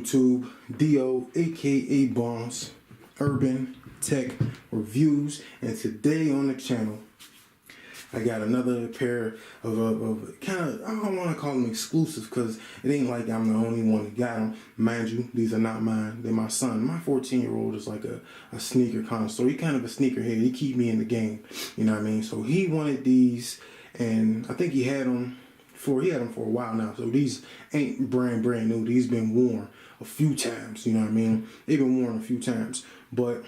YouTube? Dio, aka Bonds, Urban Tech Reviews, and today on the channel I got another pair of kind of, I don't want to call them exclusive because it ain't like I'm the only one that got them. Mind you, these are not mine. They're my son. My 14-year-old is like a sneaker connoisseur. He kind of a sneakerhead. He keep me in the game. You know what I mean? So he wanted these, and I think he had them for a while now. So these ain't brand new. These been worn a few times. You know what I mean? They've been worn a few times. But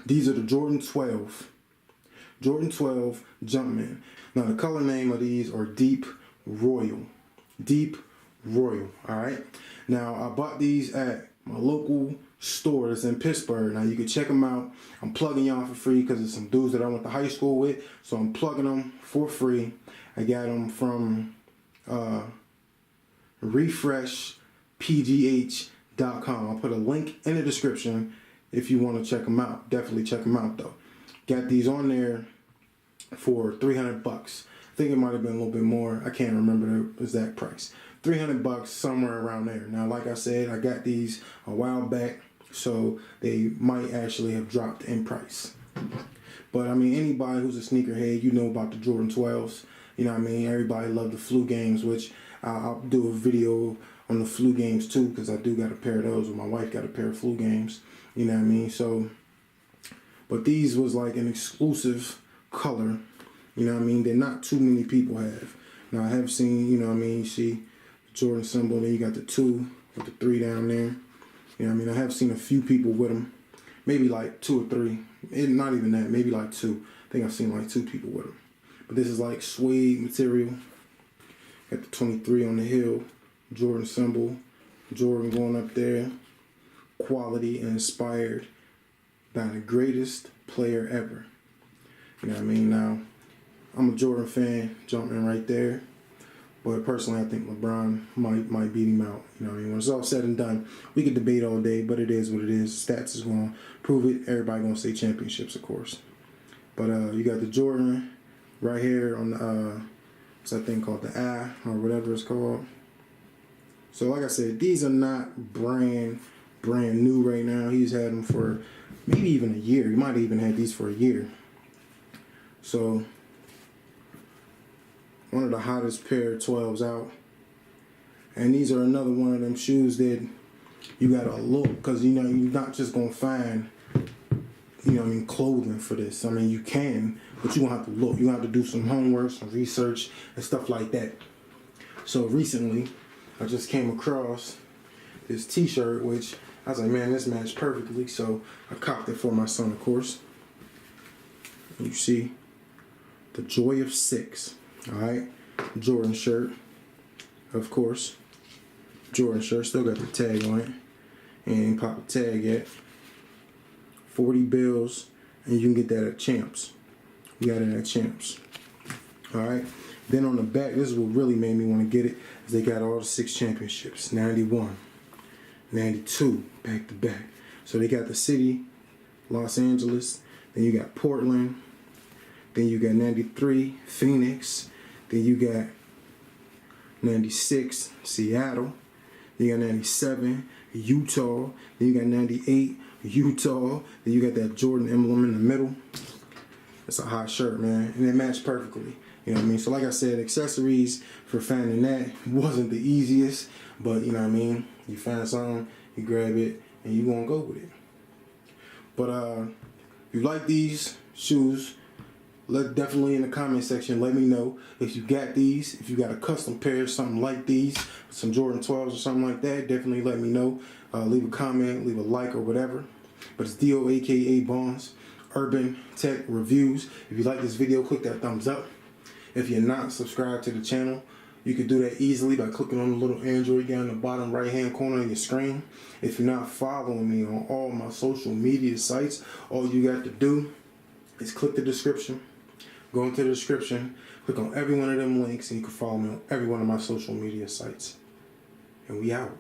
these are the Jordan 12 Jumpman. Now the color name of these are Deep Royal. Deep Royal, alright? Now I bought these at my local store that's in Pittsburgh. Now you can check them out. I'm plugging y'all for free because it's some dudes that I went to high school with. So I'm plugging them for free. I got them from refreshpgh.com. I'll put a link in the description if you want to check them out. Definitely check them out though. Got these on there for $300. I think it might have been a little bit more. I can't remember the exact price. $300, somewhere around there. Now, like I said, I got these a while back, so they might actually have dropped in price. But I mean, anybody who's a sneakerhead, you know about the Jordan 12s. You know what I mean? Everybody loved the flu games, which I'll do a video on the flu games too, because I do got a pair of those. My wife got a pair of flu games. You know what I mean? So, but these was like an exclusive color, you know what I mean, that not too many people have. Now I have seen, you know what I mean, you see the Jordan symbol, then you got the 2 with the 3 down there. You know what I mean, I have seen a few people with them, maybe like 2 or 3, not even that, maybe like 2. I think I've seen like 2 people with them. But this is like suede material. Got the 23 on the heel, Jordan symbol, Jordan going up there, quality and inspired by the greatest player ever. You know what I mean? Now, I'm a Jordan fan, jumping right there. But personally, I think LeBron might beat him out. You know what I mean? When it's all said and done, we could debate all day, but it is what it is. Stats is going to prove it. Everybody going to say championships, of course. But you got the Jordan right here on the, what's that thing called? The eye, or whatever it's called. So like I said, these are not brand new right now. He's had them for maybe even a year. He might have even had these for a year. So, one of the hottest pair of 12s out. And these are another one of them shoes that you gotta look, because you know, you're not just gonna find, you know what I mean, clothing for this. I mean, you can, but you're gonna have to look. You're gonna have to do some homework, some research, and stuff like that. So recently, I just came across this t-shirt, which I was like, man, this matched perfectly. So I copped it for my son, of course. You see the Joy of 6, all right, Jordan shirt, of course, Jordan shirt, still got the tag on it, and pop the tag yet, 40 bills, and you can get that at Champs. We got it at Champs, all right. Then on the back, this is what really made me want to get it, is they got all the 6 championships, 91, 92, back to back. So they got the city, Los Angeles, then you got Portland, then you got 93, Phoenix. Then you got 96, Seattle. Then you got 97, Utah. Then you got 98, Utah. Then you got that Jordan emblem in the middle. It's a hot shirt, man. And it matched perfectly. You know what I mean? So like I said, accessories for finding that wasn't the easiest. But you know what I mean? You find something, you grab it, and you gonna go with it. But if you like these shoes, definitely in the comment section, let me know if you got these, if you got a custom pair, something like these, some Jordan 12s or something like that. Definitely let me know. Leave a comment, leave a like or whatever. But it's Dio, aka Bonds, Urban Tech Reviews. If you like this video, click that thumbs up. If you're not subscribed to the channel, you can do that easily by clicking on the little Android down in the bottom right hand corner of your screen. If you're not following me on all my social media sites, all you got to do is click the description. Go into the description, click on every one of them links, and you can follow me on every one of my social media sites. And we out.